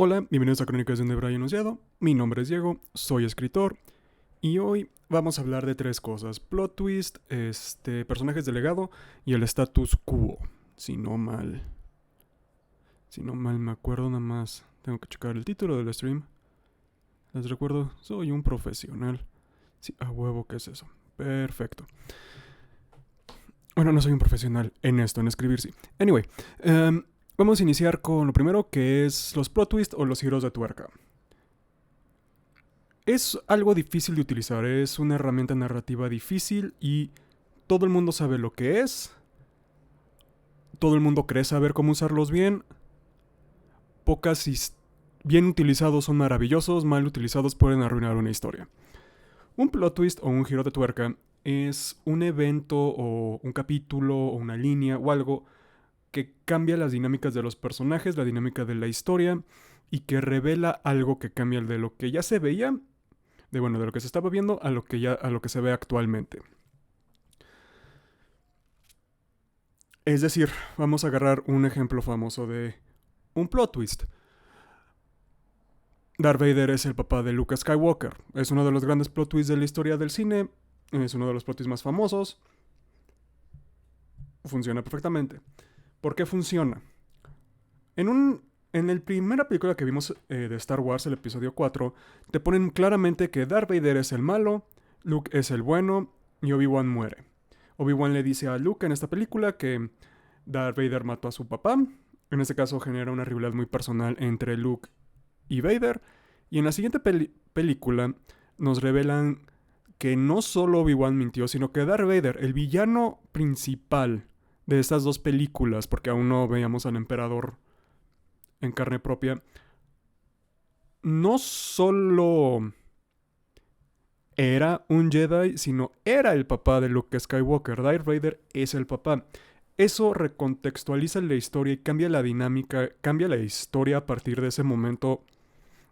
Hola, bienvenidos a Crónicas de un Debray Anunciado. Mi nombre es Diego, soy escritor y hoy vamos a hablar de tres cosas: plot twist, personajes de legado y el status quo. Si no mal, si no mal me acuerdo, nada más tengo que checar el título del stream. Les recuerdo, soy un profesional. Sí, a huevo, ¿qué es eso? Perfecto. Bueno, no soy un profesional en esto, en escribir, sí. Anyway, vamos a iniciar con lo primero, que es los plot twist o los giros de tuerca. Es algo difícil de utilizar, es una herramienta narrativa difícil y todo el mundo sabe lo que es, todo el mundo cree saber cómo usarlos bien, bien utilizados son maravillosos, mal utilizados pueden arruinar una historia. Un plot twist o un giro de tuerca es un evento o un capítulo o una línea o algo que cambia las dinámicas de los personajes, la dinámica de la historia y que revela algo que cambia de lo que ya se veía, de lo que se estaba viendo a lo que se ve actualmente. Es decir, vamos a agarrar un ejemplo famoso de un plot twist. Darth Vader es el papá de Luke Skywalker. Es uno de los grandes plot twists de la historia del cine. Es uno de los plot twists más famosos. Funciona perfectamente. ¿Por qué funciona? En la primera película que vimos de Star Wars, el episodio 4, te ponen claramente que Darth Vader es el malo, Luke es el bueno y Obi-Wan muere. Obi-Wan le dice a Luke en esta película que Darth Vader mató a su papá. En este caso genera una rivalidad muy personal entre Luke y Vader. Y en la siguiente película nos revelan que no solo Obi-Wan mintió, sino que Darth Vader, el villano principal de estas dos películas, porque aún no veíamos al emperador en carne propia, no solo era un Jedi, sino era el papá de Luke Skywalker. Darth Vader es el papá. Eso recontextualiza la historia y cambia la dinámica, cambia la historia a partir de ese momento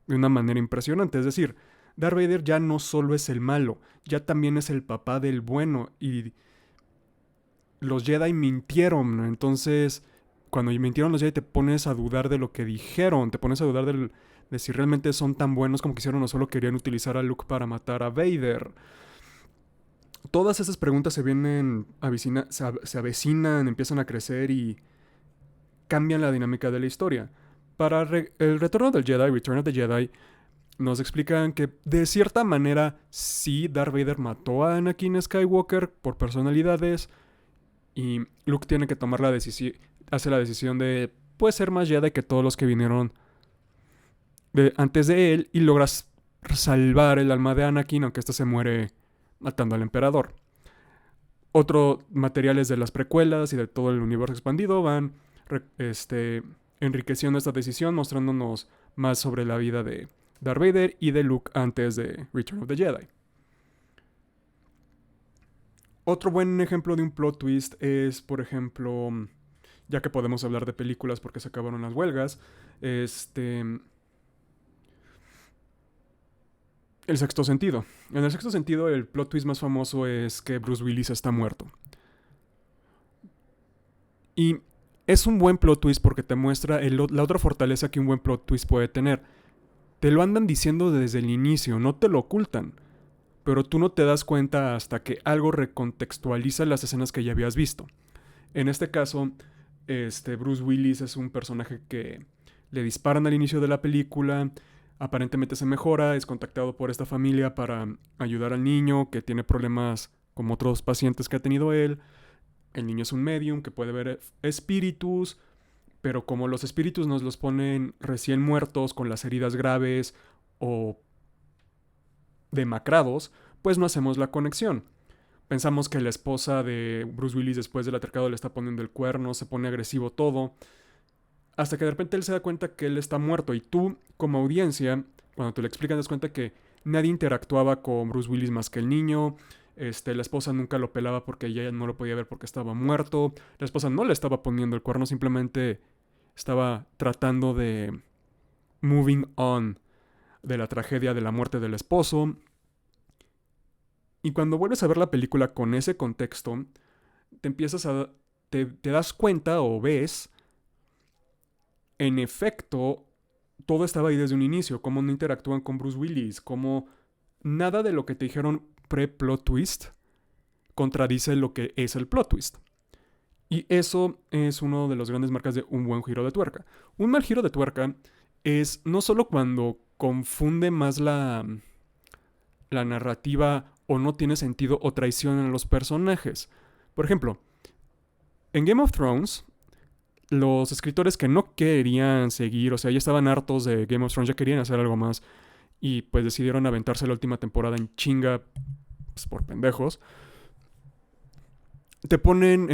de una manera impresionante. Es decir, Darth Vader ya no solo es el malo, ya también es el papá del bueno. Y los Jedi mintieron, ¿no? Entonces, cuando mintieron los Jedi te pones a dudar de lo que dijeron, te pones a dudar de si realmente son tan buenos como quisieron o solo querían utilizar a Luke para matar a Vader. Todas esas preguntas se avecinan, empiezan a crecer y cambian la dinámica de la historia. Para el retorno del Jedi, Return of the Jedi, nos explican que de cierta manera sí Darth Vader mató a Anakin Skywalker por personalidades y Luke tiene que tomar hace la decisión de pues ser más Jedi que todos los que vinieron antes de él y logras salvar el alma de Anakin, aunque éste se muere matando al emperador. Otros materiales de las precuelas y de todo el universo expandido van enriqueciendo esta decisión, mostrándonos más sobre la vida de Darth Vader y de Luke antes de Return of the Jedi. Otro buen ejemplo de un plot twist es, por ejemplo, ya que podemos hablar de películas porque se acabaron las huelgas, El Sexto Sentido. En El Sexto Sentido, el plot twist más famoso es que Bruce Willis está muerto. Y es un buen plot twist porque te muestra la otra fortaleza que un buen plot twist puede tener. Te lo andan diciendo desde el inicio, no te lo ocultan. Pero tú no te das cuenta hasta que algo recontextualiza las escenas que ya habías visto. En este caso, Bruce Willis es un personaje que le disparan al inicio de la película, aparentemente se mejora, es contactado por esta familia para ayudar al niño que tiene problemas como otros pacientes que ha tenido él. El niño es un medium que puede ver espíritus, pero como los espíritus nos los ponen recién muertos, con las heridas graves o demacrados, pues no hacemos la conexión. Pensamos que la esposa de Bruce Willis después del altercado le está poniendo el cuerno, se pone agresivo todo, hasta que de repente él se da cuenta que él está muerto y tú, como audiencia, cuando te lo explican, te das cuenta que nadie interactuaba con Bruce Willis más que el niño. La esposa nunca lo pelaba porque ella no lo podía ver porque estaba muerto. La esposa no le estaba poniendo el cuerno, simplemente estaba tratando de moving on de la tragedia de la muerte del esposo. Y cuando vuelves a ver la película con ese contexto, te empiezas a... te das cuenta o ves, en efecto, todo estaba ahí desde un inicio, cómo no interactúan con Bruce Willis, cómo nada de lo que te dijeron pre-plot twist contradice lo que es el plot twist. Y eso es uno de los grandes marcas de un buen giro de tuerca. Un mal giro de tuerca es no solo cuando confunde más la narrativa o no tiene sentido o traiciona a los personajes. Por ejemplo, en Game of Thrones, los escritores que no querían seguir, o sea, ya estaban hartos de Game of Thrones, ya querían hacer algo más, y pues decidieron aventarse la última temporada en chinga, pues, por pendejos. Te ponen,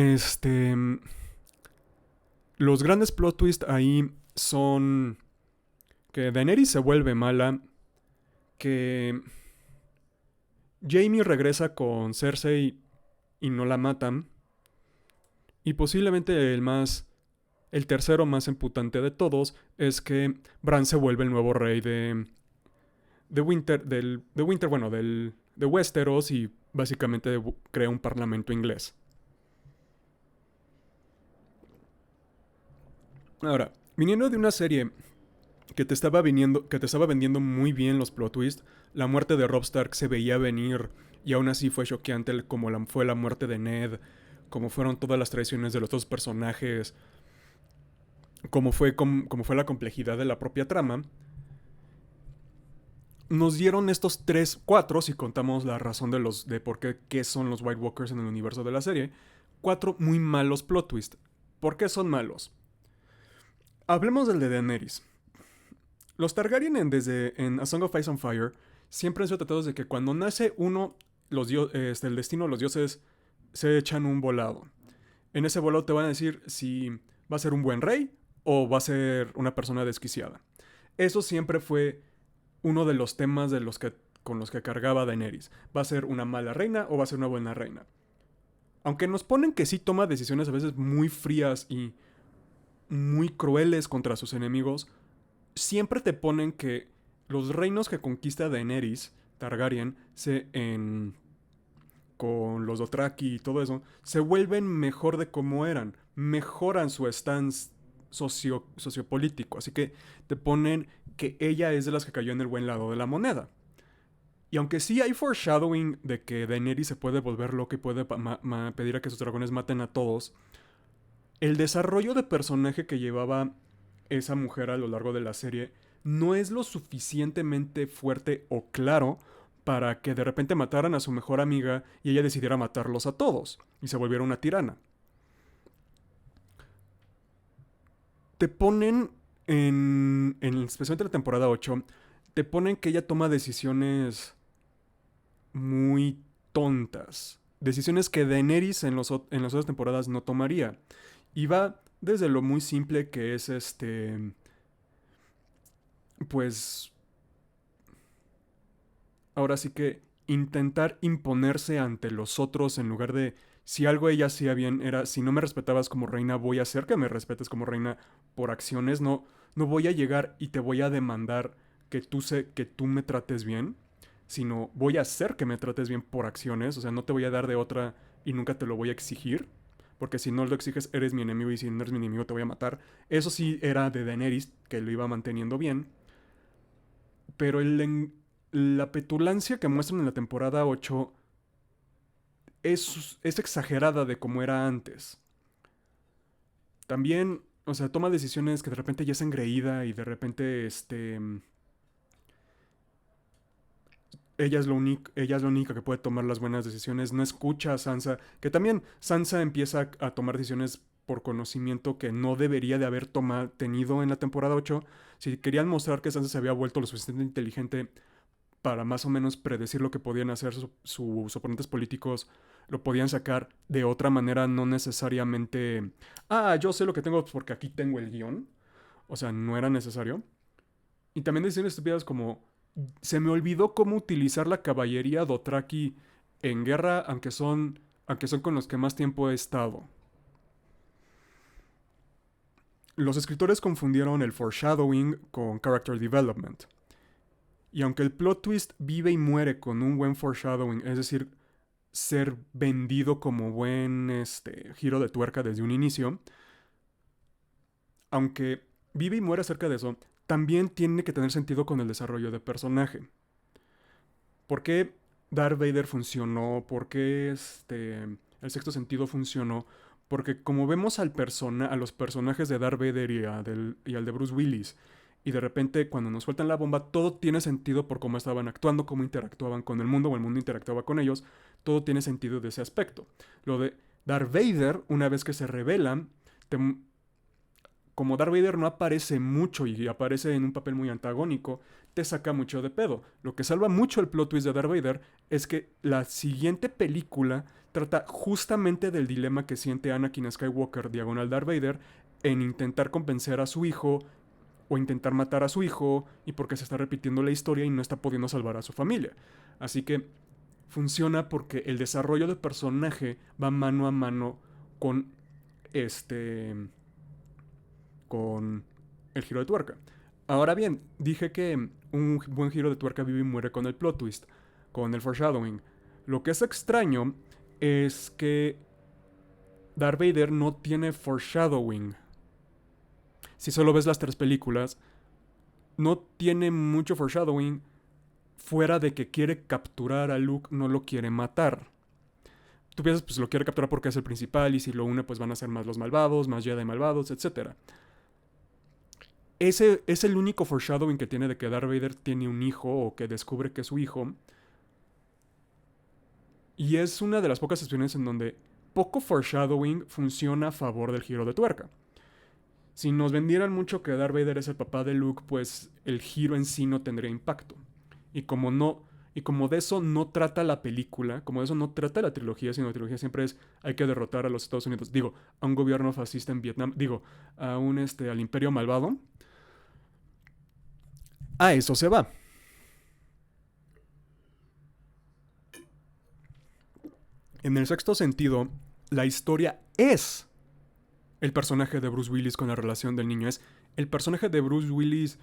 los grandes plot twists ahí son que Daenerys se vuelve mala, que Jaime regresa con Cersei y no la matan, y posiblemente el tercero más emputante de todos es que Bran se vuelve el nuevo rey de Westeros y básicamente crea un parlamento inglés. Ahora, viniendo de una serie que te estaba vendiendo muy bien los plot twists, la muerte de Robb Stark se veía venir y aún así fue choqueante como fue la muerte de Ned, como fueron todas las traiciones de los dos personajes, como fue la complejidad de la propia trama. Nos dieron estos cuatro, si contamos la razón de por qué son los White Walkers en el universo de la serie, cuatro muy malos plot twists. ¿Por qué son malos? Hablemos del de Daenerys. Los Targaryen en A Song of Ice and Fire siempre han sido tratados de que cuando nace uno, el destino de los dioses se echan un volado. En ese volado te van a decir si va a ser un buen rey o va a ser una persona desquiciada. Eso siempre fue uno de los temas con los que cargaba Daenerys. ¿Va a ser una mala reina o va a ser una buena reina? Aunque nos ponen que sí toma decisiones a veces muy frías y muy crueles contra sus enemigos, siempre te ponen que los reinos que conquista Daenerys Targaryen con los Dothraki y todo eso, se vuelven mejor de como eran, mejoran su stance sociopolítico, así que te ponen que ella es de las que cayó en el buen lado de la moneda. Y aunque sí hay foreshadowing de que Daenerys se puede volver loca y puede pedir a que sus dragones maten a todos, el desarrollo de personaje que llevaba esa mujer a lo largo de la serie no es lo suficientemente fuerte o claro para que de repente mataran a su mejor amiga y ella decidiera matarlos a todos y se volviera una tirana. Te ponen especialmente en la temporada 8, te ponen que ella toma decisiones muy tontas. Decisiones que Daenerys en las otras temporadas no tomaría. Y va desde lo muy simple que es pues ahora sí que intentar imponerse ante los otros en lugar de si algo ella hacía bien era si no me respetabas como reina voy a hacer que me respetes como reina por acciones, no voy a llegar y te voy a demandar que tú me trates bien, sino voy a hacer que me trates bien por acciones, o sea, no te voy a dar de otra y nunca te lo voy a exigir, porque si no lo exiges eres mi enemigo y si no eres mi enemigo te voy a matar. Eso sí era de Daenerys, que lo iba manteniendo bien, pero la petulancia que muestran en la temporada 8 es exagerada de como era antes. También, o sea, toma decisiones que de repente ya es engreída y de repente, ella es la única que puede tomar las buenas decisiones. No escucha a Sansa, que también Sansa empieza a tomar decisiones por conocimiento que no debería de haber tenido en la temporada 8. Si querían mostrar que Sansa se había vuelto lo suficientemente inteligente para más o menos predecir lo que podían hacer sus oponentes políticos, lo podían sacar de otra manera, no necesariamente, yo sé lo que tengo porque aquí tengo el guión. O sea, no era necesario. Y también decisiones estúpidas como, se me olvidó cómo utilizar la caballería Dothraki en guerra, aunque son con los que más tiempo he estado. Los escritores confundieron el foreshadowing con character development. Y aunque el plot twist vive y muere con un buen foreshadowing, es decir, ser vendido como buen giro de tuerca desde un inicio, aunque vive y muere acerca de eso, también tiene que tener sentido con el desarrollo de personaje. ¿Por qué Darth Vader funcionó? ¿Por qué el sexto sentido funcionó? Porque como vemos a los personajes de Darth Vader y al de Bruce Willis, y de repente cuando nos sueltan la bomba, todo tiene sentido por cómo estaban actuando, cómo interactuaban con el mundo o el mundo interactuaba con ellos, todo tiene sentido de ese aspecto. Lo de Darth Vader, una vez que se revelan, como Darth Vader no aparece mucho y aparece en un papel muy antagónico, te saca mucho de pedo. Lo que salva mucho el plot twist de Darth Vader es que la siguiente película trata justamente del dilema que siente Anakin Skywalker, diagonal Darth Vader, en intentar convencer a su hijo o intentar matar a su hijo y porque se está repitiendo la historia y no está pudiendo salvar a su familia. Así que funciona porque el desarrollo de personaje va mano a mano con con el giro de tuerca. Ahora bien, dije que un buen giro de tuerca vive y muere con el plot twist, con el foreshadowing. Lo que es extraño es que Darth Vader no tiene foreshadowing. Si solo ves las 3 películas, no tiene mucho foreshadowing fuera de que quiere capturar a Luke, no lo quiere matar. Tú piensas, pues lo quiere capturar porque es el principal y si lo une, pues van a ser más los malvados, más Jedi malvados, etc. Ese es el único foreshadowing que tiene de que Darth Vader tiene un hijo o que descubre que es su hijo. Y es una de las pocas experiencias en donde poco foreshadowing funciona a favor del giro de tuerca. Si nos vendieran mucho que Darth Vader es el papá de Luke, pues el giro en sí no tendría impacto. Y como de eso no trata la película, como de eso no trata la trilogía, sino la trilogía siempre es hay que derrotar a los Estados Unidos, digo, a un gobierno fascista en Vietnam, digo, al imperio malvado. A eso se va. En el sexto sentido, la historia es el personaje de Bruce Willis con la relación del niño. Es el personaje de Bruce Willis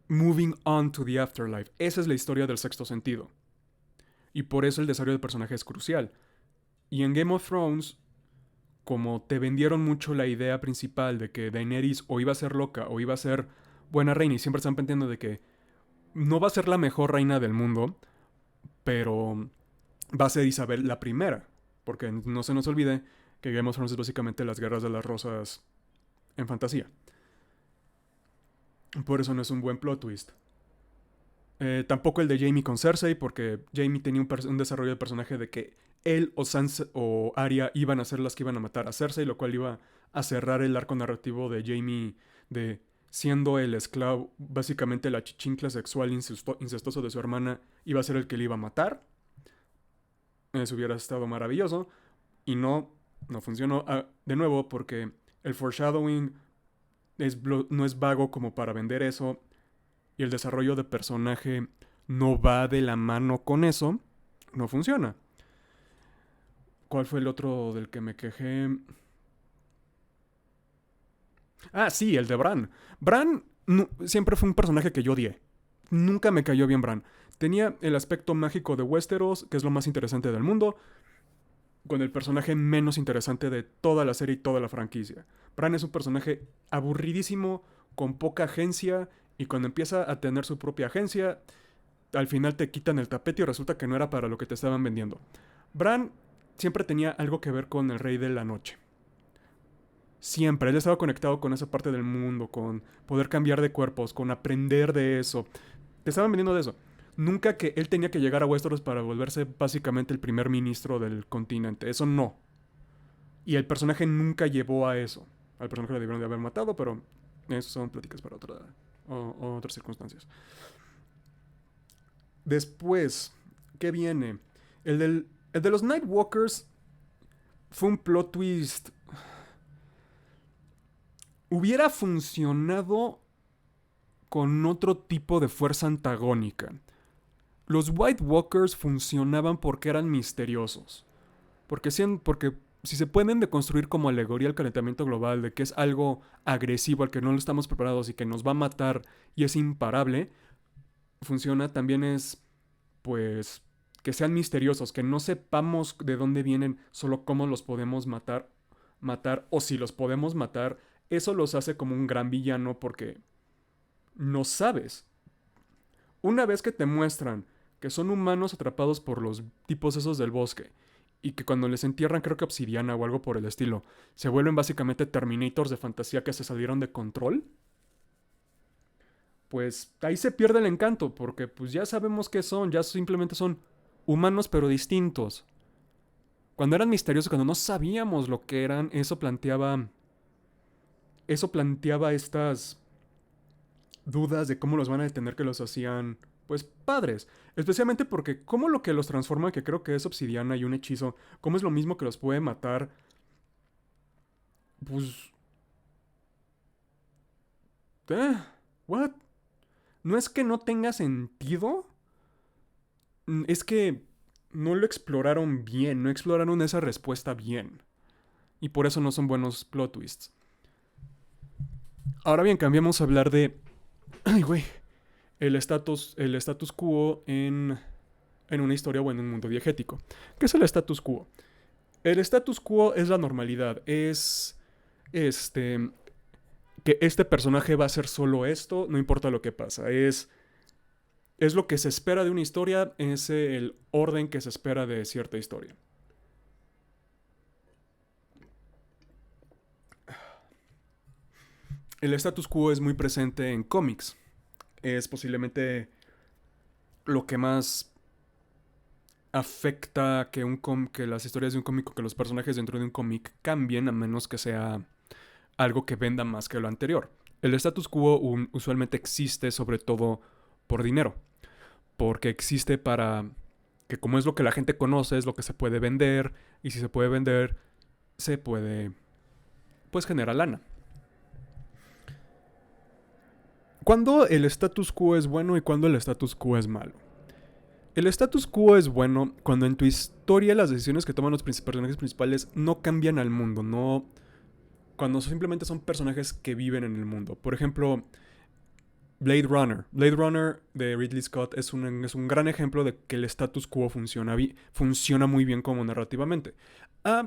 moving on to the afterlife. Esa es la historia del sexto sentido. Y por eso el desarrollo del personaje es crucial. Y en Game of Thrones, como te vendieron mucho la idea principal de que Daenerys o iba a ser loca o iba a ser buena reina, y siempre están pendiendo de que no va a ser la mejor reina del mundo, pero va a ser Isabel la primera. Porque no se nos olvide que Game of Thrones es básicamente las guerras de las rosas en fantasía. Por eso no es un buen plot twist. Tampoco el de Jaime con Cersei, porque Jaime tenía un desarrollo de personaje de que él o Sansa o Arya iban a ser las que iban a matar a Cersei, lo cual iba a cerrar el arco narrativo de Jaime de siendo el esclavo, básicamente la chichincla sexual incestuosa de su hermana, iba a ser el que le iba a matar. Eso hubiera estado maravilloso. Y no funcionó de nuevo porque el foreshadowing no es vago como para vender eso. Y el desarrollo de personaje no va de la mano con eso. No funciona. ¿Cuál fue el otro del que me quejé? Ah, sí, el de Bran. Bran siempre fue un personaje que yo odié. Nunca me cayó bien Bran. Tenía el aspecto mágico de Westeros, que es lo más interesante del mundo, con el personaje menos interesante de toda la serie y toda la franquicia. Bran es un personaje aburridísimo, con poca agencia, y cuando empieza a tener su propia agencia, al final te quitan el tapete y resulta que no era para lo que te estaban vendiendo. Bran siempre tenía algo que ver con el Rey de la Noche. Siempre, él estaba conectado con esa parte del mundo, con poder cambiar de cuerpos, con aprender de eso. Te estaban vendiendo de eso. Nunca que él tenía que llegar a Westeros para volverse básicamente el primer ministro del continente. Eso no. Y el personaje nunca llevó a eso. Al personaje lo debieron de haber matado, pero eso son pláticas para otras circunstancias. Después, ¿qué viene? El de los Nightwalkers fue un plot twist. Hubiera funcionado con otro tipo de fuerza antagónica. Los White Walkers funcionaban porque eran misteriosos. Porque si se pueden deconstruir como alegoría al calentamiento global, de que es algo agresivo al que no lo estamos preparados y que nos va a matar y es imparable, funciona. También es, pues, que sean misteriosos, que no sepamos de dónde vienen, solo cómo los podemos matar, o si los podemos matar, Eso los hace como un gran villano porque no sabes. Una vez que te muestran que son humanos atrapados por los tipos esos del bosque y que cuando les entierran, creo que obsidiana o algo por el estilo, se vuelven básicamente Terminators de fantasía que se salieron de control, pues ahí se pierde el encanto, porque pues ya sabemos qué son, ya simplemente son humanos pero distintos. Cuando eran misteriosos, cuando no sabíamos lo que eran, eso planteaba estas dudas de cómo los van a detener que los hacían, pues, padres. Especialmente porque cómo lo que los transforma, que creo que es obsidiana y un hechizo, cómo es lo mismo que los puede matar, pues... Eh, ¿What? No es que no tenga sentido, es que no lo exploraron bien, no exploraron esa respuesta bien. Y por eso no son buenos plot twists. Ahora bien, cambiamos a hablar de... Ay, güey. El status quo en una historia o en un mundo diegético. ¿Qué es el status quo? El status quo es la normalidad. Es... Este... Que este personaje va a hacer solo esto, no importa lo que pasa. Es lo que se espera de una historia, es el orden que se espera de cierta historia. El status quo es muy presente en cómics. Es posiblemente lo que más afecta que las historias de un cómic o que los personajes dentro de un cómic cambien a menos que sea algo que venda más que lo anterior. El status quo usualmente existe sobre todo por dinero, porque existe para que como es lo que la gente conoce, es lo que se puede vender, y si se puede vender, se puede, pues genera lana. ¿Cuándo el status quo es bueno y cuándo el status quo es malo? El status quo es bueno cuando en tu historia las decisiones que toman los personajes principales no cambian al mundo, no cuando simplemente son personajes que viven en el mundo. Por ejemplo, Blade Runner. Blade Runner de Ridley Scott es un gran ejemplo de que el status quo funciona muy bien como narrativamente.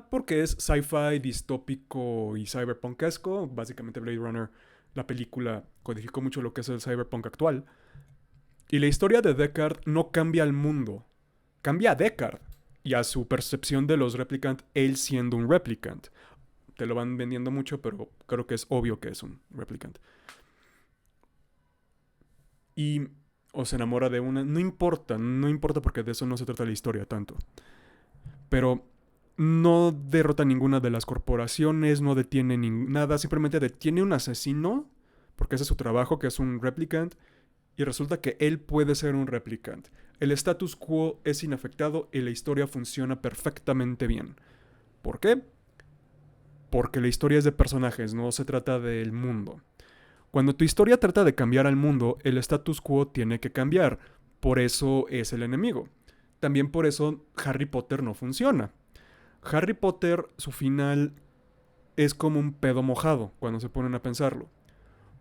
Porque es sci-fi, distópico y cyberpunkesco. Básicamente Blade Runner, la película, codificó mucho lo que es el cyberpunk actual. Y la historia de Deckard no cambia al mundo. Cambia a Deckard y a su percepción de los replicant, él siendo un replicant. Te lo van vendiendo mucho, pero creo que es obvio que es un replicant. Y o se enamora de una. No importa porque de eso no se trata la historia tanto. Pero no derrota ninguna de las corporaciones, no detiene nada, simplemente detiene un asesino, porque ese es su trabajo, que es un replicant, y resulta que él puede ser un replicant. El status quo es inafectado y la historia funciona perfectamente bien. ¿Por qué? Porque la historia es de personajes, no se trata del mundo. Cuando tu historia trata de cambiar al mundo, el status quo tiene que cambiar. Por eso es el enemigo. También por eso Harry Potter no funciona. Harry Potter, su final es como un pedo mojado cuando se ponen a pensarlo.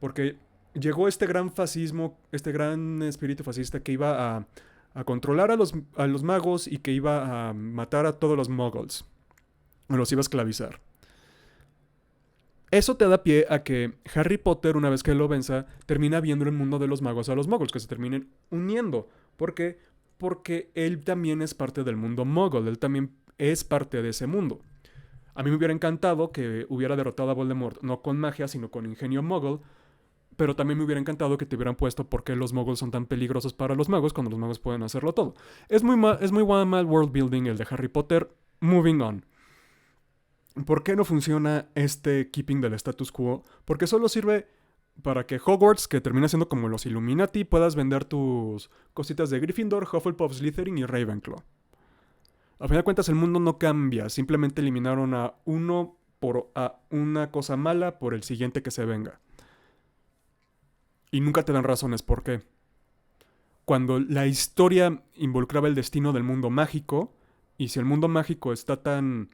Porque llegó este gran fascismo, este gran espíritu fascista que iba a controlar a los magos y que iba a matar a todos los muggles. Los iba a esclavizar. Eso te da pie a que Harry Potter, una vez que lo venza, termina viendo el mundo de los magos a los muggles, que se terminen uniendo. ¿Por qué? Porque él también es parte del mundo muggle, él también es parte de ese mundo. A mí me hubiera encantado que hubiera derrotado a Voldemort, no con magia, sino con ingenio muggle, pero también me hubiera encantado que te hubieran puesto por qué los muggles son tan peligrosos para los magos cuando los magos pueden hacerlo todo. Es muy mal world building el de Harry Potter. Moving on. ¿Por qué no funciona este keeping del status quo? Porque solo sirve para que Hogwarts, que termina siendo como los Illuminati, puedas vender tus cositas de Gryffindor, Hufflepuff, Slytherin y Ravenclaw. A fin de cuentas el mundo no cambia, simplemente eliminaron a una cosa mala por el siguiente que se venga. Y nunca te dan razones por qué. Cuando la historia involucraba el destino del mundo mágico, y si el mundo mágico está tan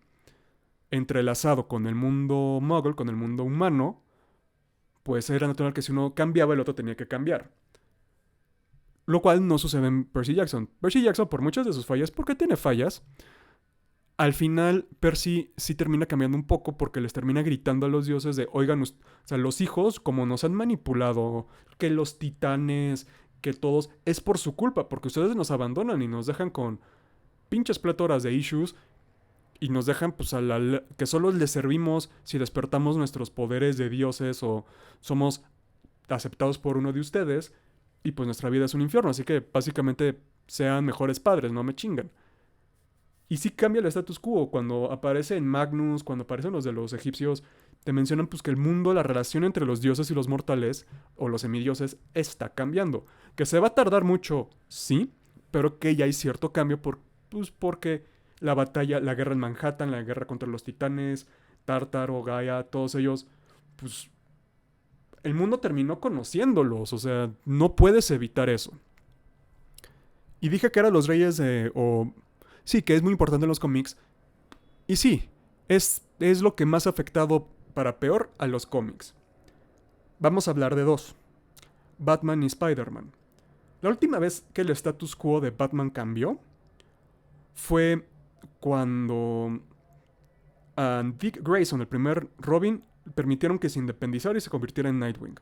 entrelazado con el mundo muggle, con el mundo humano, pues era natural que si uno cambiaba, el otro tenía que cambiar. Lo cual no sucede en Percy Jackson. Percy Jackson, por muchas de sus fallas, porque tiene fallas, Al final, Percy sí termina cambiando un poco porque les termina gritando a los dioses de, oigan, o sea, los hijos, como nos han manipulado, que los titanes, que todos, es por su culpa, porque ustedes nos abandonan y nos dejan con pinches plétoras de issues y nos dejan pues que solo les servimos si despertamos nuestros poderes de dioses o somos aceptados por uno de ustedes y pues nuestra vida es un infierno, así que básicamente sean mejores padres, no me chingan. Y sí cambia el status quo. Cuando aparece en Magnus, cuando aparecen los de los egipcios, te mencionan pues que el mundo, la relación entre los dioses y los mortales, o los semidioses, está cambiando. Que se va a tardar mucho, sí, pero que ya hay cierto cambio pues porque la batalla, la guerra en Manhattan, la guerra contra los titanes, Tártaro, Gaia, todos ellos, pues el mundo terminó conociéndolos, o sea, no puedes evitar eso. Y dije que eran los reyes o sí, que es muy importante en los cómics. Y sí, es lo que más ha afectado para peor a los cómics. Vamos a hablar de dos, Batman y Spider-Man. La última vez que el status quo de Batman cambió fue cuando a Dick Grayson, el primer Robin, permitieron que se independizara y se convirtiera en Nightwing.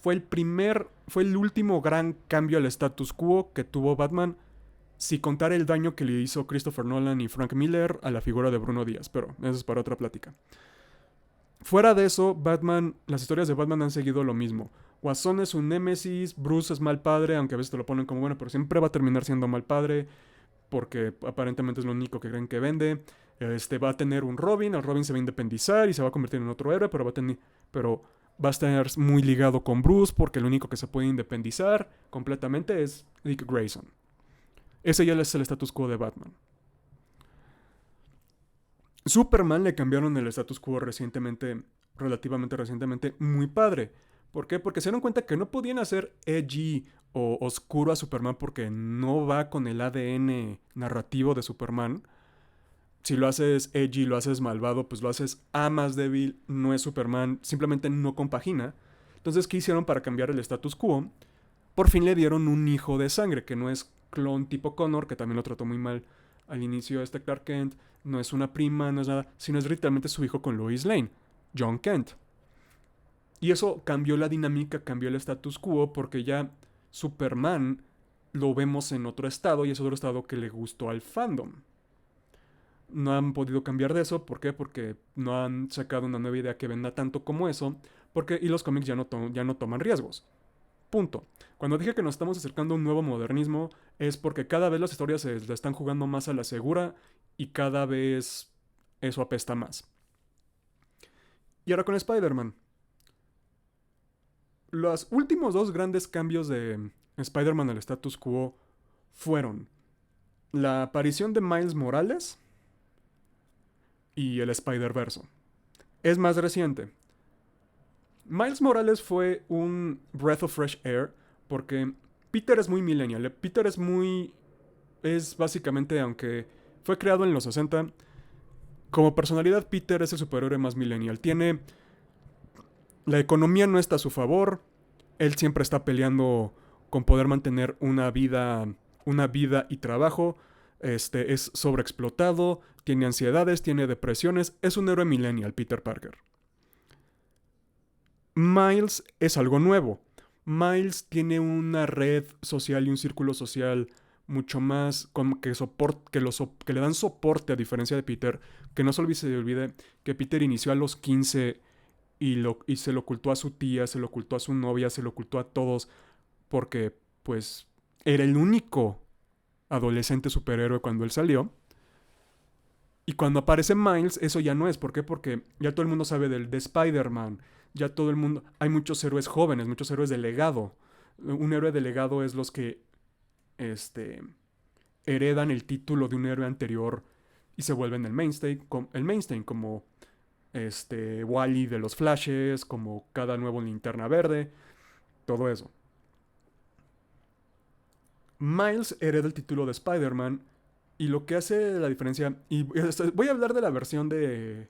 Fue el último gran cambio al status quo que tuvo Batman, si contar el daño que le hizo Christopher Nolan y Frank Miller a la figura de Bruno Díaz, pero eso es para otra plática. Fuera de eso, las historias de Batman han seguido lo mismo. Guasón es un némesis, Bruce es mal padre, aunque a veces te lo ponen como bueno, pero siempre va a terminar siendo mal padre, porque aparentemente es lo único que creen que vende. Va a tener un Robin, el Robin se va a independizar y se va a convertir en otro héroe, pero va a estar muy ligado con Bruce, porque el único que se puede independizar completamente es Dick Grayson. Ese ya es el status quo de Batman. Superman le cambiaron el status quo recientemente, relativamente recientemente, muy padre. ¿Por qué? Porque se dieron cuenta que no podían hacer edgy o oscuro a Superman porque no va con el ADN narrativo de Superman. Si lo haces edgy, lo haces malvado, pues lo haces a más débil, no es Superman, simplemente no compagina. Entonces, ¿qué hicieron para cambiar el status quo? Por fin le dieron un hijo de sangre, que no es clon tipo Connor, que también lo trató muy mal al inicio de este Clark Kent, no es una prima, no es nada, sino es literalmente su hijo con Lois Lane, John Kent. Y eso cambió la dinámica, cambió el status quo, porque ya Superman lo vemos en otro estado y es otro estado que le gustó al fandom. No han podido cambiar de eso, ¿por qué? Porque no han sacado una nueva idea que venda tanto como eso, y los cómics ya no toman riesgos. Punto. Cuando dije que nos estamos acercando a un nuevo modernismo es porque cada vez las historias se le están jugando más a la segura y cada vez eso apesta más. Y ahora con Spider-Man. Los últimos dos grandes cambios de Spider-Man al status quo fueron la aparición de Miles Morales y el Spider-Verse. Es más reciente. Miles Morales fue un breath of fresh air porque Peter es muy millennial. Peter es muy... Es básicamente, aunque fue creado en los 60, como personalidad Peter es el superhéroe más millennial. La economía no está a su favor. Él siempre está peleando con poder mantener una vida y trabajo. Es sobreexplotado, tiene ansiedades, tiene depresiones. Es un héroe millennial, Peter Parker. Miles es algo nuevo. Miles tiene una red social y un círculo social mucho más que le dan soporte a diferencia de Peter, que no se olvide que Peter inició a los 15 y se lo ocultó a su tía, se lo ocultó a su novia, se lo ocultó a todos porque pues era el único adolescente superhéroe cuando él salió. Y cuando aparece Miles, eso ya no es. ¿Por qué? Porque ya todo el mundo sabe de Spider-Man. Ya todo el mundo... Hay muchos héroes jóvenes, muchos héroes de legado. Un héroe de legado es los que heredan el título de un héroe anterior y se vuelven el mainstay como Wally de los Flashes, como cada nuevo Linterna Verde, todo eso. Miles hereda el título de Spider-Man y lo que hace la diferencia... Y voy a hablar de la versión de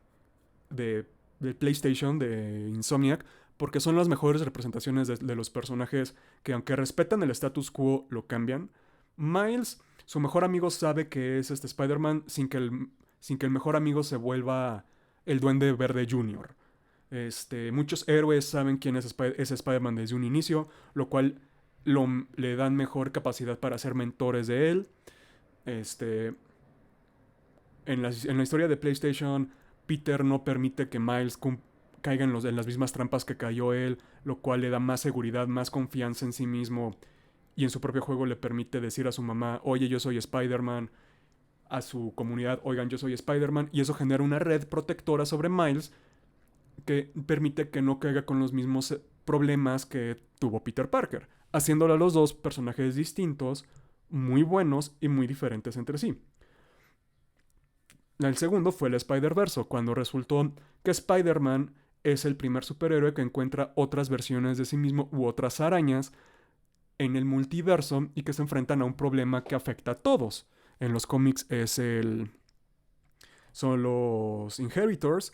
PlayStation, de Insomniac, porque son las mejores representaciones de los personajes que aunque respetan el status quo, lo cambian. Miles, su mejor amigo sabe que es Spider-Man sin que sin que el mejor amigo se vuelva el Duende Verde Jr. Muchos héroes saben quién es Spider-Man desde un inicio, lo cual le dan mejor capacidad para ser mentores de él. Este, en la historia de PlayStation, Peter no permite que Miles caiga en las mismas trampas que cayó él, lo cual le da más seguridad, más confianza en sí mismo, y en su propio juego le permite decir a su mamá, oye, yo soy Spider-Man, a su comunidad, oigan, yo soy Spider-Man, y eso genera una red protectora sobre Miles que permite que no caiga con los mismos problemas que tuvo Peter Parker, haciéndolo a los dos personajes distintos, muy buenos y muy diferentes entre sí. El segundo fue el Spider-Verse, cuando resultó que Spider-Man es el primer superhéroe que encuentra otras versiones de sí mismo u otras arañas en el multiverso y que se enfrentan a un problema que afecta a todos. En los cómics son los Inheritors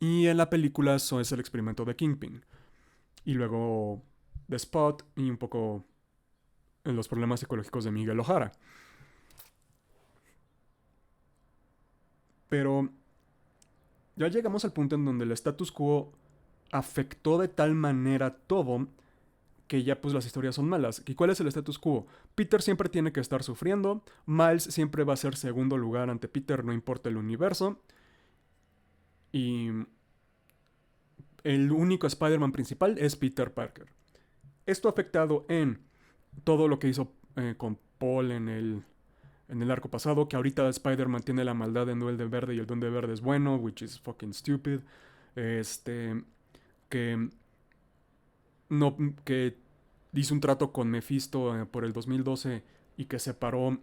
y en la película es el experimento de Kingpin. Y luego The Spot y un poco en los problemas psicológicos de Miguel O'Hara. Pero ya llegamos al punto en donde el status quo afectó de tal manera todo que ya pues las historias son malas. ¿Y cuál es el status quo? Peter siempre tiene que estar sufriendo, Miles siempre va a ser segundo lugar ante Peter, no importa el universo. Y el único Spider-Man principal es Peter Parker. Esto ha afectado en todo lo que hizo con Paul en el arco pasado, que ahorita Spider-Man tiene la maldad de Duende Verde y el Duende Verde es bueno, which is fucking stupid. Que no, que hizo un trato con Mephisto por el 2012 y que separó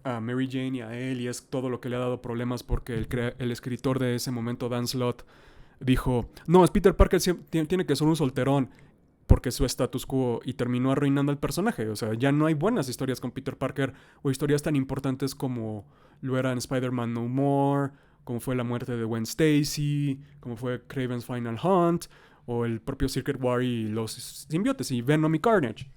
a Mary Jane y a él, y es todo lo que le ha dado problemas porque el escritor de ese momento, Dan Slott, dijo, no, es Peter Parker tiene que ser un solterón porque es su status quo, y terminó arruinando al personaje. O sea, ya no hay buenas historias con Peter Parker o historias tan importantes como lo eran Spider-Man No More, como fue la muerte de Gwen Stacy, como fue Kraven's Final Hunt, o el propio Secret War y los simbiotes y Venom y Carnage.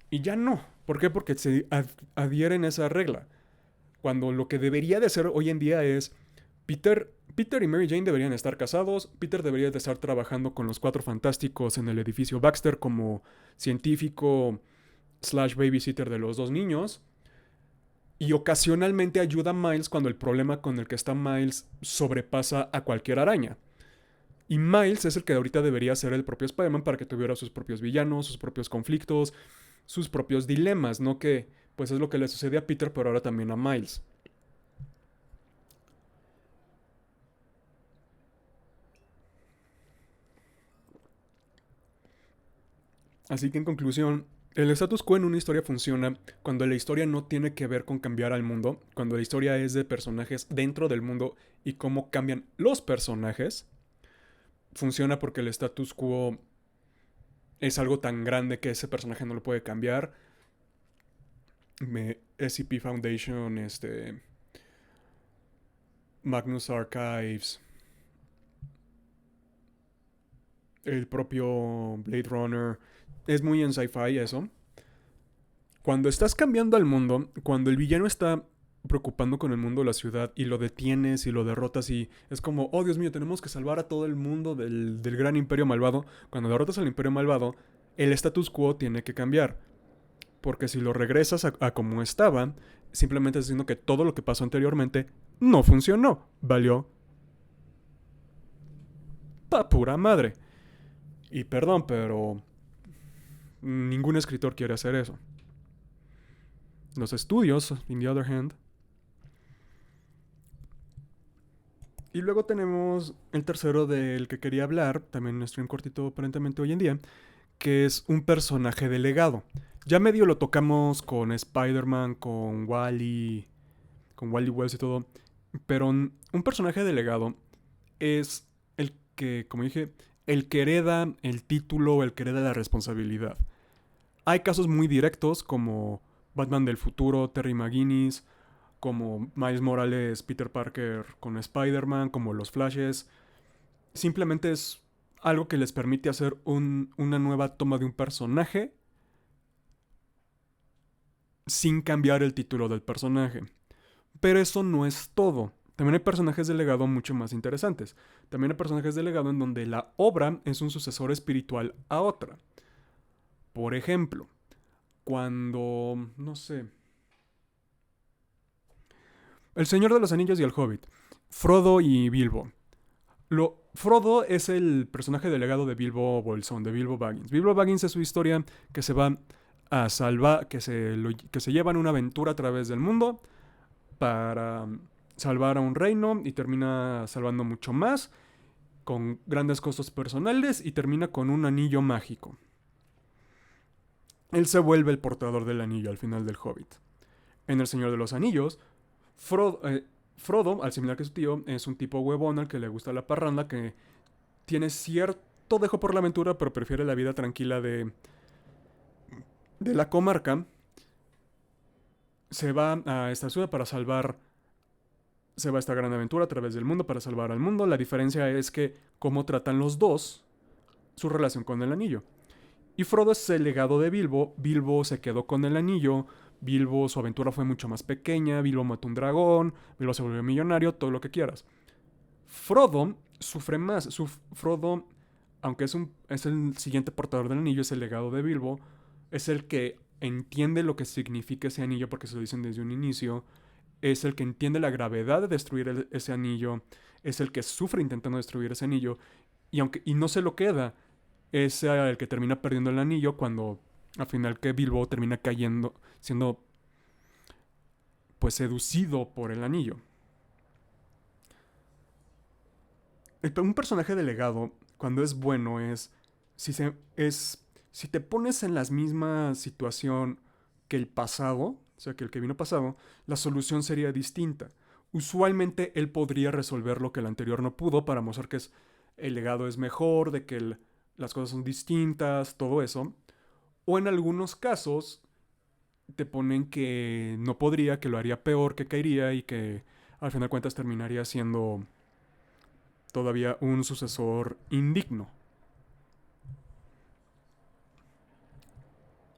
Y ya no. ¿Por qué? Porque se adhieren a esa regla. Cuando lo que debería de ser hoy en día es Peter y Mary Jane deberían estar casados, Peter debería de estar trabajando con los Cuatro Fantásticos en el edificio Baxter como científico / babysitter de los dos niños, y ocasionalmente ayuda a Miles cuando el problema con el que está Miles sobrepasa a cualquier araña. Y Miles es el que ahorita debería ser el propio Spider-Man para que tuviera sus propios villanos, sus propios conflictos, sus propios dilemas, ¿no? Que pues es lo que le sucede a Peter, pero ahora también a Miles. Así que en conclusión, el status quo en una historia funciona cuando la historia no tiene que ver con cambiar al mundo, cuando la historia es de personajes dentro del mundo y cómo cambian los personajes. Funciona porque el status quo es algo tan grande que ese personaje no lo puede cambiar. SCP Foundation, Magnus Archives, el propio Blade Runner. Es muy en sci-fi eso. Cuando estás cambiando al mundo, cuando el villano está preocupando con el mundo de la ciudad y lo detienes y lo derrotas y es como, oh Dios mío, tenemos que salvar a todo el mundo del gran imperio malvado. Cuando derrotas al imperio malvado, el status quo tiene que cambiar. Porque si lo regresas a como estaba, simplemente estás diciendo que todo lo que pasó anteriormente no funcionó. Valió pa' pura madre. Y perdón, pero ningún escritor quiere hacer eso. Los estudios, in the other hand. Y luego tenemos el tercero del que quería hablar, también en un stream cortito aparentemente hoy en día, que es un personaje delegado. Ya medio lo tocamos con Spider-Man, con Wally Wells y todo, pero un personaje delegado es el que, como dije, el que hereda el título, el que hereda la responsabilidad. Hay casos muy directos como Batman del futuro, Terry McGinnis, como Miles Morales, Peter Parker con Spider-Man, como los Flashes. Simplemente es algo que les permite hacer una nueva toma de un personaje sin cambiar el título del personaje. Pero eso no es todo. También hay personajes de legado mucho más interesantes. También hay personajes de legado en donde la obra es un sucesor espiritual a otra. Por ejemplo, cuando, no sé, El Señor de los Anillos y el Hobbit, Frodo y Bilbo. Frodo es el personaje delegado de Bilbo Bolsón, de Bilbo Baggins. Bilbo Baggins es su historia que se va a salvar, que se lleva en una aventura a través del mundo para salvar a un reino y termina salvando mucho más, con grandes costos personales y termina con un anillo mágico. Él se vuelve el portador del anillo al final del Hobbit. En El Señor de los Anillos, Frodo, al similar que su tío, es un tipo huevón al que le gusta la parranda, que tiene cierto dejo por la aventura, pero prefiere la vida tranquila de la comarca. Se va a esta ciudad para salvar. Se va a esta gran aventura a través del mundo para salvar al mundo. La diferencia es que cómo tratan los dos su relación con el anillo. Y Frodo es el legado de Bilbo. Bilbo se quedó con el anillo. Bilbo, su aventura fue mucho más pequeña. Bilbo mató un dragón. Bilbo se volvió millonario. Todo lo que quieras. Frodo sufre más. Frodo, aunque es el siguiente portador del anillo, es el legado de Bilbo. Es el que entiende lo que significa ese anillo porque se lo dicen desde un inicio. Es el que entiende la gravedad de destruir ese anillo. Es el que sufre intentando destruir ese anillo. Y no se lo queda. Es el que termina perdiendo el anillo cuando al final que Bilbo termina cayendo, siendo pues seducido por el anillo. Un personaje delegado, cuando es bueno, si te pones en la misma situación que el pasado, o sea, que el que vino pasado, la solución sería distinta. Usualmente él podría resolver lo que el anterior no pudo para mostrar que el legado es mejor, de que las cosas son distintas, todo eso. O en algunos casos te ponen que no podría, que lo haría peor, que caería y que al final de cuentas terminaría siendo todavía un sucesor indigno.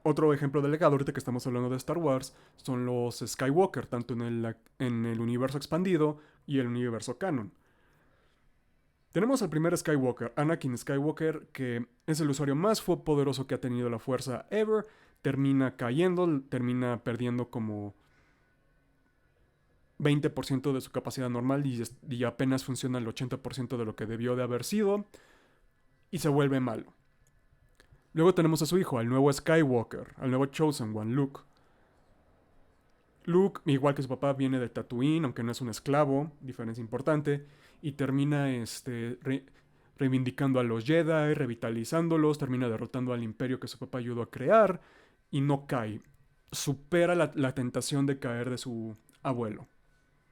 Otro ejemplo de legado, ahorita que estamos hablando de Star Wars, son los Skywalker, tanto en el universo expandido y el universo canon. Tenemos al primer Skywalker, Anakin Skywalker, que es el usuario más poderoso que ha tenido la fuerza ever. Termina cayendo, termina perdiendo como 20% de su capacidad normal y apenas funciona el 80% de lo que debió de haber sido. Y se vuelve malo. Luego tenemos a su hijo, al nuevo Skywalker, al nuevo Chosen One, Luke. Luke, igual que su papá, viene de Tatooine, aunque no es un esclavo, diferencia importante, y termina reivindicando a los Jedi, revitalizándolos, termina derrotando al imperio que su papá ayudó a crear, y no cae. Supera la tentación de caer de su abuelo,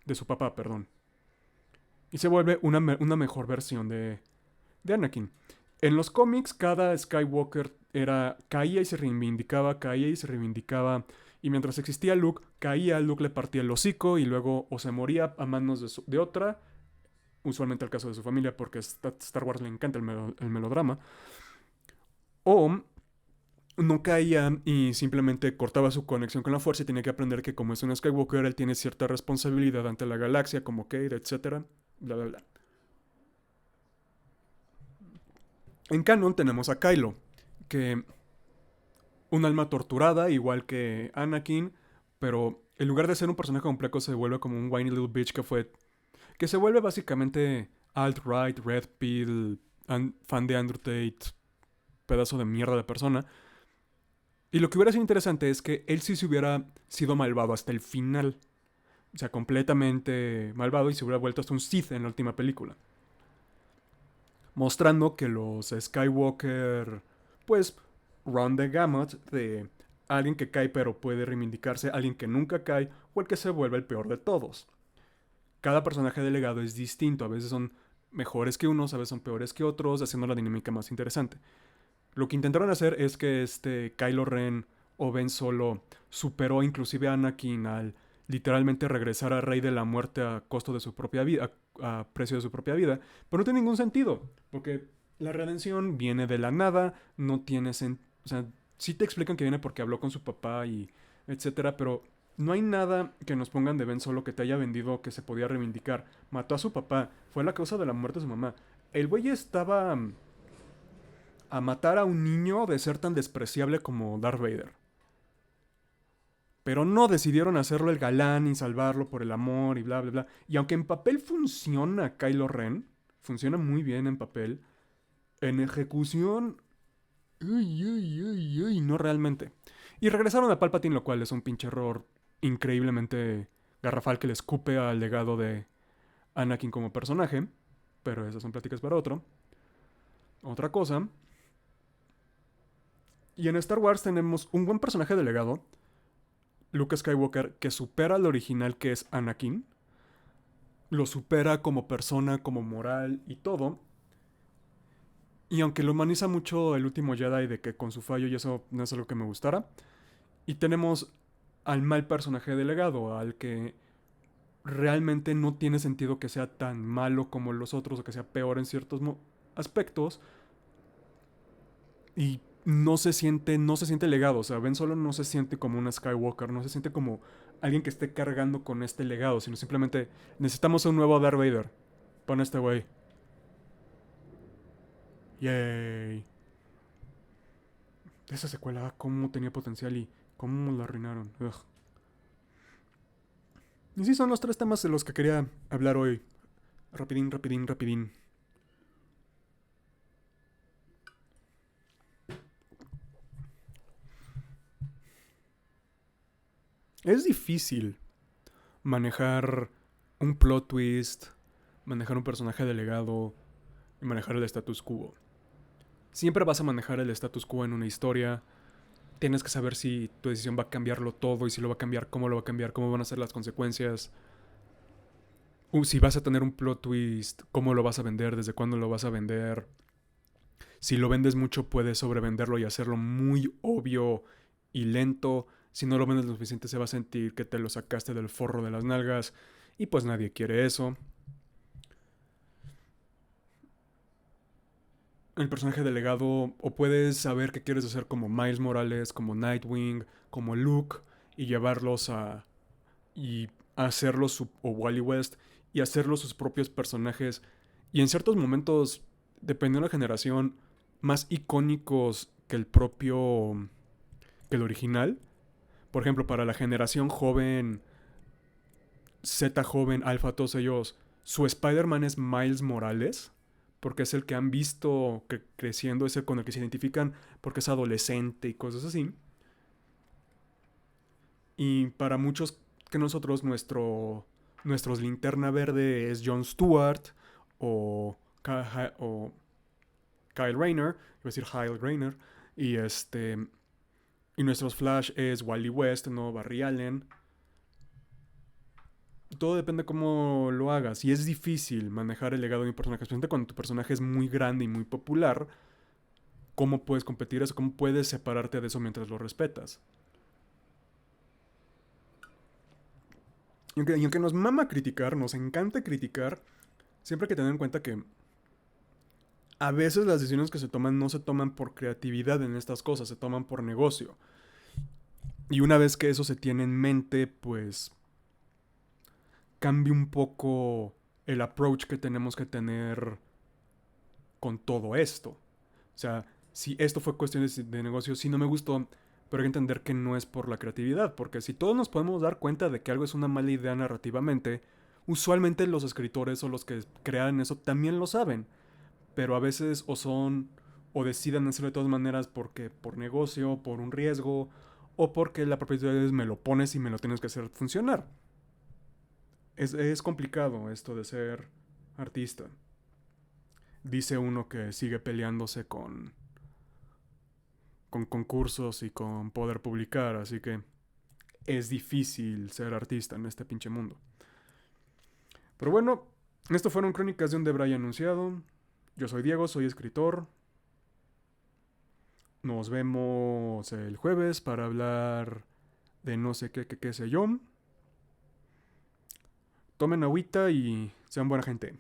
de su papá, perdón. Y se vuelve una mejor versión de Anakin. En los cómics, cada Skywalker caía y se reivindicaba, caía y se reivindicaba. Y mientras existía Luke, caía, Luke le partía el hocico y luego o se moría a manos de otra, usualmente el caso de su familia, porque a Star Wars le encanta el melodrama, o no caía y simplemente cortaba su conexión con la fuerza y tenía que aprender que como es un Skywalker, él tiene cierta responsabilidad ante la galaxia, como Kate, etc. Bla, bla, bla. En canon tenemos a Kylo, que un alma torturada, igual que Anakin, pero en lugar de ser un personaje complejo se vuelve como un whiny little bitch que se vuelve básicamente alt-right, red pill, fan de Andrew Tate, pedazo de mierda de persona. Y lo que hubiera sido interesante es que él sí se hubiera sido malvado hasta el final. O sea, completamente malvado y se hubiera vuelto hasta un Sith en la última película. Mostrando que los Skywalker, pues, run the gamut de alguien que cae pero puede reivindicarse, alguien que nunca cae o el que se vuelve el peor de todos. Cada personaje delegado es distinto, a veces son mejores que unos, a veces son peores que otros, haciendo la dinámica más interesante. Lo que intentaron hacer es que Kylo Ren o Ben Solo superó inclusive a Anakin al literalmente regresar a Rey de la Muerte a costo de su propia vida, a precio de su propia vida, pero no tiene ningún sentido, porque la redención viene de la nada, no tiene sentido, o sea, sí te explican que viene porque habló con su papá y etcétera, pero No hay nada que nos pongan de Ben Solo que te haya vendido que se podía reivindicar. Mató a su papá. Fue la causa de la muerte de su mamá. El güey estaba a matar a un niño de ser tan despreciable como Darth Vader. Pero no decidieron hacerlo el galán y salvarlo por el amor y bla, bla, bla. Y aunque en papel funciona Kylo Ren, funciona muy bien en papel, en ejecución, uy, uy, uy, uy, no realmente. Y regresaron a Palpatine, lo cual es un pinche error increíblemente garrafal que le escupe al legado de Anakin como personaje. Pero esas son pláticas para otra cosa. Y en Star Wars tenemos un buen personaje de legado, Luke Skywalker, que supera al original que es Anakin. Lo supera como persona, como moral y todo. Y aunque lo humaniza mucho el último Jedi de que con su fallo y eso no es algo que me gustara. Y tenemos al mal personaje de legado, al que realmente no tiene sentido que sea tan malo como los otros o que sea peor en ciertos aspectos. Y no se siente legado. O sea, Ben Solo no se siente como una Skywalker, no se siente como alguien que esté cargando con este legado, sino simplemente necesitamos un nuevo Darth Vader. Pon este güey. Yay. Esa secuela, cómo tenía potencial y cómo la arruinaron. Ugh. Y sí, son los tres temas de los que quería hablar hoy. Rapidín, rapidín, rapidín. Es difícil manejar un plot twist, manejar un personaje delegado y manejar el status quo. Siempre vas a manejar el status quo en una historia. Tienes que saber si tu decisión va a cambiarlo todo y si lo va a cambiar, cómo lo va a cambiar, cómo van a ser las consecuencias. Si vas a tener un plot twist, cómo lo vas a vender, desde cuándo lo vas a vender. Si lo vendes mucho, puedes sobrevenderlo y hacerlo muy obvio y lento. Si no lo vendes lo suficiente, se va a sentir que te lo sacaste del forro de las nalgas. Y pues nadie quiere eso. El personaje delegado, o puedes saber qué quieres hacer como Miles Morales, como Nightwing, como Luke, y llevarlos a. Y hacerlos, o Wally West, y hacerlos sus propios personajes. Y en ciertos momentos, dependiendo de la generación, más icónicos que el propio. Que el original. Por ejemplo, para la generación joven, Z joven, Alpha, todos ellos, su Spider-Man es Miles Morales, porque es el que han visto creciendo, es el con el que se identifican, porque es adolescente y cosas así. Y para muchos que nosotros, nuestros linterna verde es Jon Stewart o, o Kyle Rayner, iba a decir Kyle Rayner, y y nuestros Flash es Wally West, no Barry Allen. Todo depende cómo lo hagas. Y es difícil manejar el legado de un personaje, especialmente cuando tu personaje es muy grande y muy popular. ¿Cómo puedes competir eso? ¿Cómo puedes separarte de eso mientras lo respetas? Y aunque nos mama criticar, nos encanta criticar, siempre hay que tener en cuenta que a veces las decisiones que se toman no se toman por creatividad en estas cosas, se toman por negocio. Y una vez que eso se tiene en mente, pues cambia un poco el approach que tenemos que tener con todo esto. O sea, si esto fue cuestiones de negocio, sí no me gustó, pero hay que entender que no es por la creatividad, porque si todos nos podemos dar cuenta de que algo es una mala idea narrativamente, usualmente los escritores o los que crean eso también lo saben, pero a veces o deciden hacerlo de todas maneras porque por negocio, por un riesgo, o porque la propiedad es me lo pones y me lo tienes que hacer funcionar. Es complicado esto de ser artista. Dice uno que sigue peleándose con concursos y con poder publicar, así que es difícil ser artista en este pinche mundo. Pero bueno, esto fueron Crónicas de un Debray anunciado. Yo soy Diego, soy escritor. Nos vemos el jueves para hablar de no sé qué sé yo. Tomen agüita y sean buena gente.